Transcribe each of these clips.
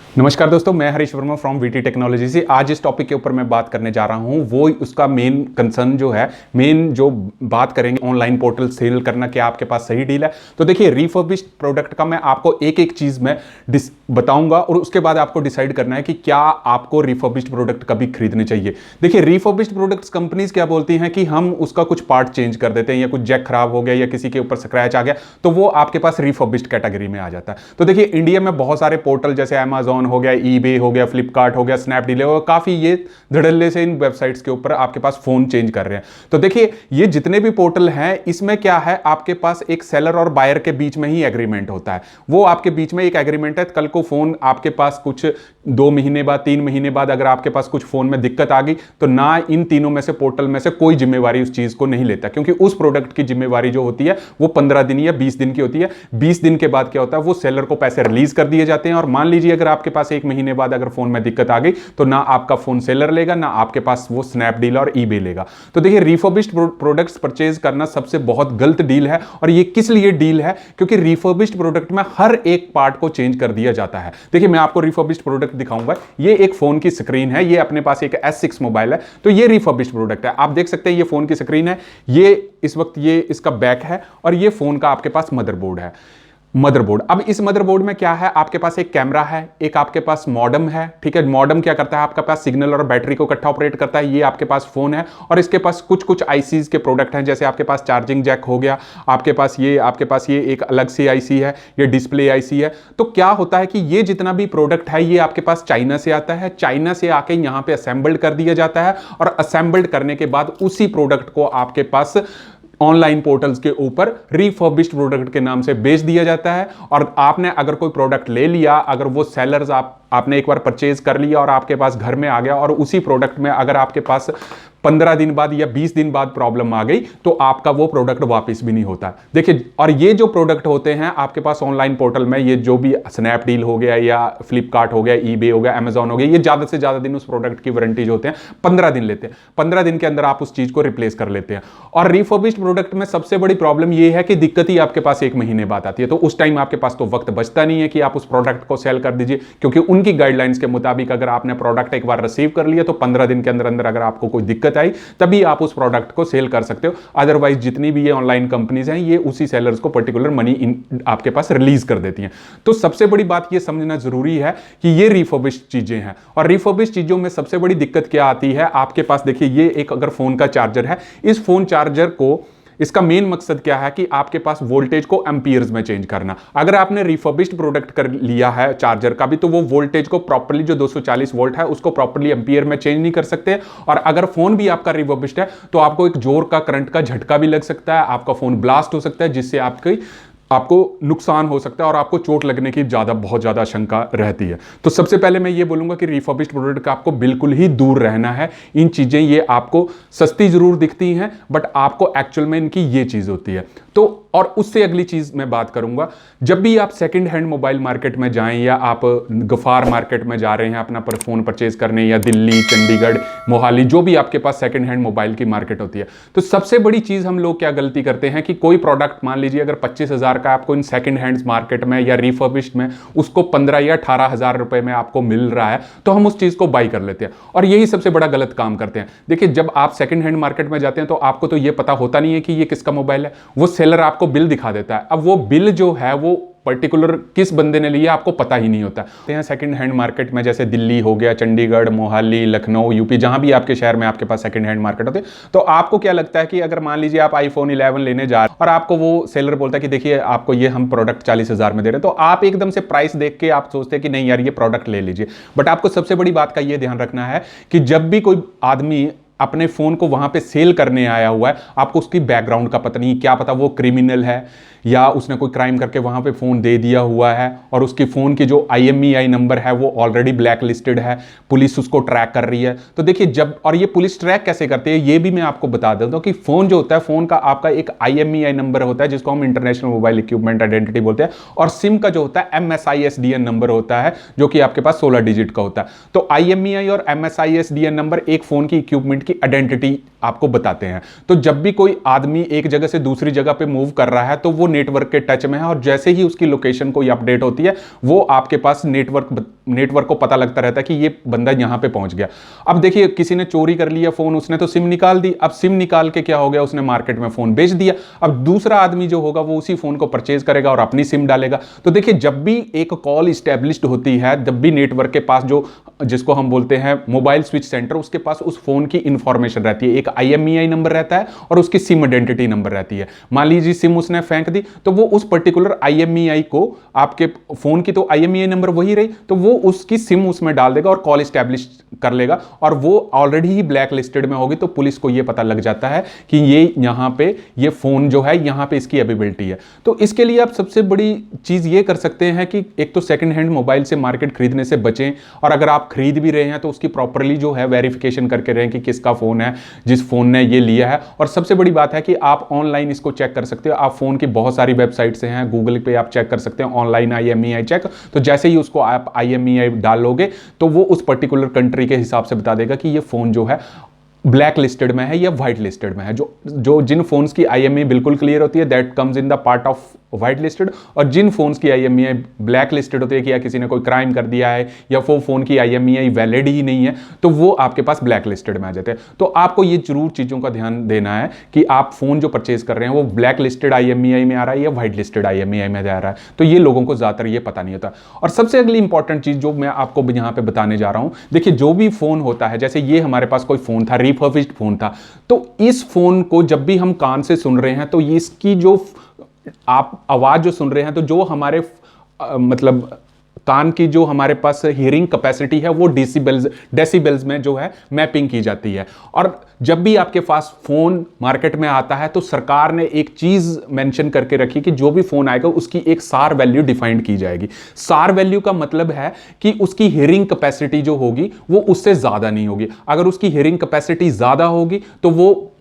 नमस्कार दोस्तों, मैं Harish Verma from VT technology से। आज इस टॉपिक के ऊपर मैं बात करने जा रहा हूं, वो उसका मेन कंसर्न जो है, मेन जो बात करेंगे ऑनलाइन पोर्टल सेल करना, क्या आपके पास सही डील है। तो देखिए, रिफर्बिश्ड प्रोडक्ट का मैं आपको एक एक चीज में बताऊंगा और उसके बाद आपको डिसाइड करना है कि क्या आपको रिफर्बिश्ड प्रोडक्ट कभी खरीदने चाहिए। देखिए, रिफर्बिश्ड प्रोडक्ट्स कंपनीज क्या बोलती हैं कि हम उसका कुछ पार्ट चेंज कर देते हैं, या कुछ जैक खराब हो गया या किसी के ऊपर स्क्रैच आ गया तो वो आपके पास रिफर्बिश्ड कैटेगरी में आ जाता है। तो देखिए, इंडिया में बहुत सारे पोर्टल जैसे अमेजॉन हो गया, ईबे हो गया, फ्लिपकार्ट हो गया, स्नैपडील हो गया, काफी ये धड़ल्ले से इन वेबसाइट्स के ऊपर आपके पास फोन चेंज कर रहे हैं। तो देखिए, ये जितने भी पोर्टल हैं, इसमें क्या है, आपके पास एक सेलर और बायर के बीच में ही एग्रीमेंट होता है। वो आपके बीच में एक एग्रीमेंट है, कल को फोन आपके पास कुछ 2 महीने बाद, 3 महीने बाद अगर आपके पास कुछ फोन में दिक्कत आ गई तो ना इन तीनों में से पोर्टल में से कोई जिम्मेवारी उस चीज को नहीं लेता, क्योंकि उस प्रोडक्ट की जिम्मेवारी जो होती है वो 15 दिन या 20 दिन की होती है। 20 दिन के बाद क्या होता है, वो सेलर को पैसे रिलीज कर दिए जाते हैं। और मान लीजिए अगर आपके पास 1 महीने बाद अगर फोन में दिक्कत आ गई तो ना आपका फोन सेलर लेगा, ना आपके पास वो स्नैपडील और ईबे लेगा। तो देखिए, रिफर्बिश्ड प्रोडक्ट्स परचेज करना सबसे बहुत गलत डील है। और ये किस लिए डील है, क्योंकि रिफर्बिश्ड प्रोडक्ट में हर एक पार्ट को चेंज कर दिया जाता है। देखिए, मैं आपको रिफर्बिश्ड प्रोडक्ट दिखाऊंगा। ये एक फोन की स्क्रीन है, ये अपने पास एक S6 मोबाइल है, तो ये रिफर्बिश्ड प्रोडक्ट है। आप देख सकते हैं, ये फोन की स्क्रीन है, ये इस वक्त ये इसका बैक है, और ये फोन का आपके पास मदरबोर्ड है। मदरबोर्ड, अब इस मदरबोर्ड में क्या है, आपके पास एक कैमरा है, एक आपके पास मॉडेम है। ठीक है, मॉडेम क्या करता है, आपके पास सिग्नल और बैटरी को इकट्ठा ऑपरेट करता है। ये आपके पास फोन है, और इसके पास कुछ कुछ आईसीज के प्रोडक्ट हैं, जैसे आपके पास चार्जिंग जैक हो गया, आपके पास ये एक अलग से आईसी है, ये डिस्प्ले आईसी है। तो क्या होता है कि ये जितना भी प्रोडक्ट है, ये आपके पास चाइना से आता है। चाइना से आके यहां पे असेंबल्ड कर दिया जाता है, और असेंबल्ड करने के बाद उसी प्रोडक्ट को आपके पास ऑनलाइन पोर्टल्स के ऊपर रिफर्बिश्ड प्रोडक्ट के नाम से बेच दिया जाता है। और आपने अगर कोई प्रोडक्ट ले लिया, अगर वो सेलर्स आपने एक बार परचेज कर लिया और आपके पास घर में आ गया, और उसी प्रोडक्ट में अगर आपके पास 15 दिन बाद या 20 दिन बाद प्रॉब्लम आ गई, तो आपका वो प्रोडक्ट वापस भी नहीं होता। देखिए, और ये जो प्रोडक्ट होते हैं आपके पास ऑनलाइन पोर्टल में, ये जो भी स्नैपडील हो गया या फ्लिपकार्ट हो गया, ईबे हो गया, अमेजॉन हो गया, ये ज्यादा से ज्यादा दिन उस प्रोडक्ट की वारंटी जो होते हैं 15 दिन लेते हैं। 15 दिन के अंदर आप उस चीज को रिप्लेस कर लेते हैं। और रिफर्बिश्ड प्रोडक्ट में सबसे बड़ी प्रॉब्लम ये है कि दिक्कत ही आपके पास 1 महीने बाद आती है। तो उस टाइम आपके पास तो वक्त बचता नहीं है कि आप उस प्रोडक्ट को सेल कर दीजिए, क्योंकि उनकी गाइडलाइंस के मुताबिक अगर आपने प्रोडक्ट एक बार रिसीव कर लिया तो 15 दिन के अंदर अंदर अगर आपको कोई दिक्कत आई तभी आप उस प्रोडक्ट को सेल कर सकते हो। अदरवाइज जितनी भी ये ऑनलाइन कंपनीज हैं, ये उसी सेलर्स को पर्टिकुलर मनी आपके पास रिलीज कर देती हैं। तो सबसे बड़ी बात ये समझना जरूरी है कि ये रिफर्बिश्ड चीजें हैं। और रिफर्बिश्ड चीजों में सबसे बड़ी दिक्कत क्या आती है, आपके पास देखिए, ये एक अगर फोन का चार्जर है, इस फोन चार्जर को, इसका मेन मकसद क्या है कि आपके पास वोल्टेज को एम्पियर्स में चेंज करना। अगर आपने रिफर्बिश्ड प्रोडक्ट कर लिया है चार्जर का भी, तो वो वोल्टेज को प्रॉपर्ली, जो 240 वोल्ट है, उसको प्रॉपर्ली एम्पियर में चेंज नहीं कर सकते। और अगर फोन भी आपका रिफर्बिश्ड है तो आपको एक जोर का करंट का झटका भी लग सकता है, आपका फोन ब्लास्ट हो सकता है, जिससे आपको नुकसान हो सकता है और आपको चोट लगने की बहुत ज्यादा आशंका रहती है। तो सबसे पहले मैं ये बोलूंगा कि रिफर्बिश्ड प्रोडक्ट का आपको बिल्कुल ही दूर रहना है। इन चीजें ये आपको सस्ती जरूर दिखती हैं, बट आपको एक्चुअल में इनकी ये चीज होती है। तो और उससे अगली चीज मैं बात करूंगा, जब भी आप सेकंड हैंड मोबाइल मार्केट में जाएं, या आप गफार मार्केट में जा रहे हैं अपना फोन परचेज करने, या दिल्ली, चंडीगढ़, मोहाली, जो भी आपके पास सेकंड हैंड मोबाइल की मार्केट होती है, तो सबसे बड़ी चीज हम लोग क्या गलती करते हैं कि कोई प्रोडक्ट, मान लीजिए अगर 25,000 का आपको इन सेकंड हैंड मार्केट में या रिफर्बिश्ड में उसको 15 या 18,000 रुपए में आपको मिल रहा है, तो हम उस चीज को बाई कर लेते हैं। और यही सबसे बड़ा गलत काम करते हैं। देखिए, जब आप सेकंड हैंड मार्केट में जाते हैं तो आपको तो ये पता होता नहीं है कि ये किसका मोबाइल है। वो सेलर आपको बिल दिखा देता है। अब वो बिल जो है वो पर्टिकुलर किस बंदे ने लिया आपको पता ही नहीं होता। तो सेकंड हैंड मार्केट में, जैसे दिल्ली हो गया, चंडीगढ़, मोहाली, लखनऊ, यूपी, जहां भी आपके शहर में आपके पास सेकंड हैंड मार्केट होते हैं, तो आपको क्या लगता है कि अगर मान लीजिए आप iPhone 11 लेने जा रहे हैं और आपको वो सेलर बोलता है कि देखिए आपको ये हम प्रोडक्ट 40,000 में दे रहे हैं, तो आप एकदम से प्राइस देख के आप सोचते हैं कि नहीं यार, ये प्रोडक्ट ले लीजिए। बट आपको सबसे बड़ी बात का ये ध्यान रखना है कि जब भी कोई आदमी अपने फोन को वहां पे सेल करने आया हुआ है, आपको उसकी बैकग्राउंड का पता नहीं, क्या पता वो क्रिमिनल है या उसने कोई क्राइम करके वहां पे फोन दे दिया हुआ है, और उसकी फोन की जो IMEI नंबर है वो ऑलरेडी ब्लैक लिस्टेड है, पुलिस उसको ट्रैक कर रही है। तो देखिए, जब, और ये पुलिस ट्रैक कैसे करती है ये भी मैं आपको बता देता हूं कि फोन जो होता है, फोन का आपका एक IMEI नंबर होता है, जिसको हम इंटरनेशनल मोबाइल इक्विपमेंट आइडेंटिटी बोलते हैं, और सिम का जो होता है MSISDN नंबर होता है, जो कि आपके पास 16 डिजिट का होता है। तो IMEI और MSISDN नंबर एक फोन की इक्विपमेंट की आइडेंटिटी आपको बताते हैं। तो जब भी कोई आदमी एक जगह से दूसरी जगह पे मूव कर रहा है तो वो नेटवर्क के टच में है, और जैसे ही उसकी लोकेशन कोई अपडेट होती है वो आपके पास नेटवर्क को पता लगता रहता है कि ये बंदा यहां पे पहुंच गया। अब देखिए, किसी ने चोरी कर लिया फोन, उसने तो सिम निकाल दी। अब सिम निकाल के क्या हो गया, उसने मार्केट में फोन बेच दिया। अब दूसरा आदमी जो होगा वो उसी फोन को परचेज करेगा और अपनी सिम डालेगा। तो देखिए, जब भी एक कॉल स्टैब्लिश्ड होती है, जब भी नेटवर्क के पास जो, जिसको हम बोलते हैं मोबाइल स्विच सेंटर, उसके पास उस फोन की इंफॉर्मेशन रहती है। एक IMEI नंबर रहता है और उसकी सिम आइडेंटिटी नंबर रहती है। मान लीजिए सिम उसने फेंक दी, तो वो उस पर्टिकुलर IMEI को, आपके फोन की तो IMEI नंबर वही रही, तो वो उसकी सिम उसमें डाल देगा और कॉल स्टैब्लिश कर लेगा, और वो ऑलरेडी ही ब्लैक लिस्टेड में होगी। तो पुलिस को ये पता लग जाता है कि ये यहां पे ये फोन जो है यहां पे इसकी अवेलेबिलिटी है। तो इसके लिए आप सबसे बड़ी चीज ये कर सकते हैं कि एक तो सेकंड हैंड मोबाइल से मार्केट खरीदने से बचें, और अगर आप खरीद भी रहे हैं तो उसकी प्रॉपरली जो है वेरिफिकेशन करके रहें कि किसका फोन है, जिस फोन ने ये लिया है। और सबसे बड़ी बात है कि आप ऑनलाइन इसको चेक कर सकते हो। आप फोन की बहुत सारी वेबसाइट्स हैं, गूगल पे आप चेक कर सकते हैं ऑनलाइन IMEI चेक। तो जैसे ही उसको आप IMEI डालोगे तो वो उस पर्टिकुलर कंट्री के हिसाब से बता देगा कि ये फोन जो है ब्लैक लिस्टेड में है या व्हाइट लिस्टेड में है। जो जिन फोन्स की IMEI बिल्कुल क्लियर होती है, that comes in the part of white listed, और जिन फोन्स की IMEI ब्लैक लिस्टेड होती है कि या किसी ने कोई क्राइम कर दिया है या वो फोन की IMEI वैलिड ही नहीं है, तो वो आपके पास ब्लैक लिस्टेड में आ जाते हैं। तो आपको ये जरूर चीजों का ध्यान देना है कि आप फोन जो परचेज कर रहे हैं वो ब्लैक लिस्टेड IMEI में आ रहा है या व्हाइट लिस्टेड IMEI में आ रहा है। तो ये लोगों को ज्यादातर ये पता नहीं होता। और सबसे अगली इंपॉर्टेंट चीज जो मैं आपको यहां पर बताने जा रहा हूं, देखिए, जो भी फोन होता है, जैसे ये हमारे पास कोई फोन था, रिफर्बिश्ड फोन था, तो इस फोन को जब भी हम कान से सुन रहे हैं तो ये इसकी जो आप आवाज जो सुन रहे हैं, तो जो हमारे मतलब कान की जो हमारे पास हियरिंग कैपेसिटी है वो डेसिबल्स में जो है मैपिंग की जाती है। और जब भी आपके पास फोन मार्केट में आता है तो सरकार ने एक चीज मेंशन करके रखी कि जो भी फोन आएगा उसकी एक सार वैल्यू डिफाइंड की जाएगी। सार वैल्यू का मतलब है कि उसकी हियरिंग कैपेसिटी जो होगी वो उससे ज्यादा नहीं होगी। अगर उसकी हियरिंग कैपेसिटी ज्यादा होगी तो वो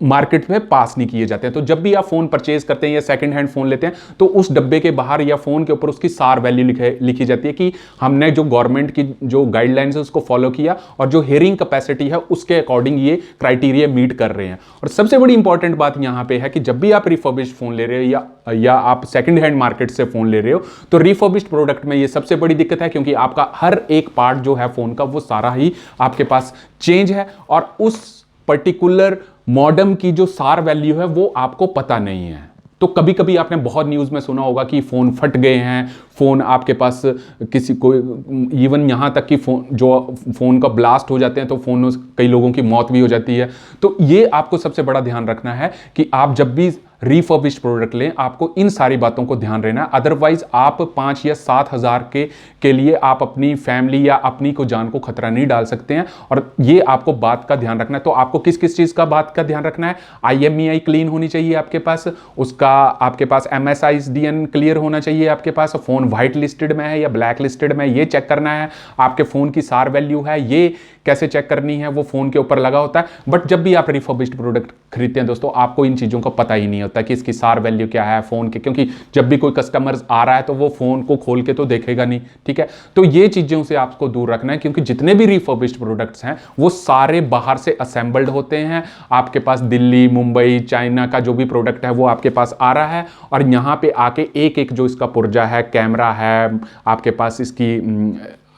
मार्केट में पास नहीं किए जाते हैं। तो जब भी आप फोन परचेज करते हैं या सेकंड हैंड फोन लेते हैं तो उस डब्बे के बाहर या फोन के ऊपर उसकी सार वैल्यू लिखी जाती है कि हमने जो गवर्नमेंट की जो गाइडलाइंस है उसको फॉलो किया और जो हियरिंग कैपेसिटी है उसके अकॉर्डिंग ये क्राइटेरिया मीट कर रहे हैं। और सबसे बड़ी इंपॉर्टेंट बात यहां पे है कि जब भी आप रिफर्बिश्ड फोन ले रहे हो या आप सेकंड हैंड मार्केट से फोन ले रहे हो तो रिफर्बिश्ड प्रोडक्ट में ये सबसे बड़ी दिक्कत है, क्योंकि आपका हर एक पार्ट जो है फोन का वो सारा ही आपके पास चेंज है और उस पर्टिकुलर मॉडम की जो सार वैल्यू है वो आपको पता नहीं है। तो कभी कभी आपने बहुत न्यूज़ में सुना होगा कि फ़ोन फट गए हैं, फ़ोन आपके पास किसी को, इवन यहाँ तक कि फ़ोन का ब्लास्ट हो जाते हैं तो फ़ोन कई लोगों की मौत भी हो जाती है। तो ये आपको सबसे बड़ा ध्यान रखना है कि आप जब भी रिफर्बिश्ड प्रोडक्ट लें आपको इन सारी बातों को ध्यान रहना है। अदरवाइज आप 5 या 7 हज़ार के लिए आप अपनी फैमिली या अपनी को जान को खतरा नहीं डाल सकते हैं। और ये आपको बात का ध्यान रखना है। तो आपको किस किस चीज़ का बात का ध्यान रखना है? IMEI क्लीन होनी चाहिए आपके पास, उसका आपके पास MSISDN क्लियर होना चाहिए आपके पास, फ़ोन व्हाइट लिस्टेड में है या ब्लैक लिस्टेड में ये चेक करना है, आपके फ़ोन की सार वैल्यू है ये कैसे चेक करनी है, वो फ़ोन के ऊपर लगा होता है। बट जब भी आप रिफर्बिश्ड प्रोडक्ट खरीदते हैं दोस्तों आपको इन चीज़ों का पता ही नहीं होता कि इसकी सार वैल्यू क्या है फ़ोन के, क्योंकि जब भी कोई कस्टमर आ रहा है तो वो फ़ोन को खोल के तो देखेगा नहीं, ठीक है। तो ये चीज़ों से आपको दूर रखना है, क्योंकि जितने भी रिफर्बिश्ड प्रोडक्ट्स हैं वो सारे बाहर से असेंबल्ड होते हैं। आपके पास दिल्ली, मुंबई, चाइना का जो भी प्रोडक्ट है वो आपके पास आ रहा है और यहाँ पे आके एक एक जो इसका पुर्जा है, कैमरा है, आपके पास इसकी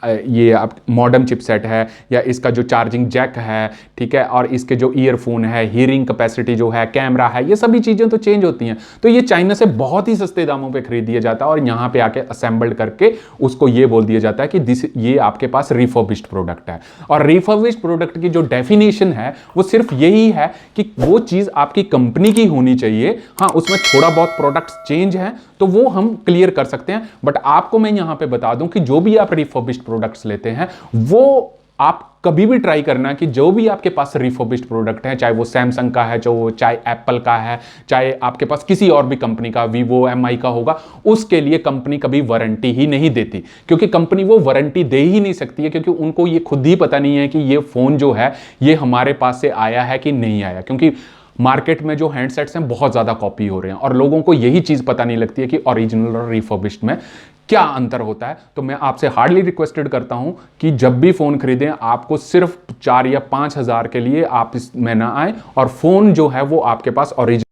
ये आप मॉडर्न चिपसेट है या इसका जो चार्जिंग जैक है, ठीक है, और इसके जो ईयरफोन है, हियरिंग कैपेसिटी जो है, कैमरा है, ये सभी चीज़ें तो चेंज होती हैं। तो ये चाइना से बहुत ही सस्ते दामों पे खरीद दिया जाता है और यहाँ पे आके असेंबल्ड करके उसको ये बोल दिया जाता है कि ये आपके पास रिफर्बिश्ड प्रोडक्ट है। और रिफर्बिश्ड प्रोडक्ट की जो डेफिनेशन है वो सिर्फ यही है कि वो चीज़ आपकी कंपनी की होनी चाहिए। हाँ, उसमें थोड़ा बहुत प्रोडक्ट्स चेंज हैं तो वो हम क्लियर कर सकते हैं। बट आपको मैं यहाँ पे बता दूं कि जो भी आप रिफर्बिश्ड प्रोडक्ट्स लेते हैं वो आप कभी भी ट्राई करना कि जो भी आपके पास रिफर्बिश्ड प्रोडक्ट है, चाहे वो सैमसंग का है, चाहे एप्पल का है, चाहे आपके पास किसी और भी कंपनी का, वीवो, MI का होगा, उसके लिए कंपनी कभी वारंटी ही नहीं देती, क्योंकि कंपनी वो वारंटी दे ही नहीं सकती है, क्योंकि उनको ये खुद ही पता नहीं है कि ये फोन जो है ये हमारे पास से आया है कि नहीं आया। क्योंकि मार्केट में जो हैंडसेट्स हैं बहुत ज़्यादा कॉपी हो रहे हैं और लोगों को यही चीज़ पता नहीं लगती है कि ओरिजिनल और रिफर्बिश्ड में क्या अंतर होता है। तो मैं आपसे हार्डली रिक्वेस्टेड करता हूं कि जब भी फोन खरीदें आपको सिर्फ 4 या 5 हजार के लिए आप इसमें ना आए और फोन जो है वो आपके पास ओरिजिनल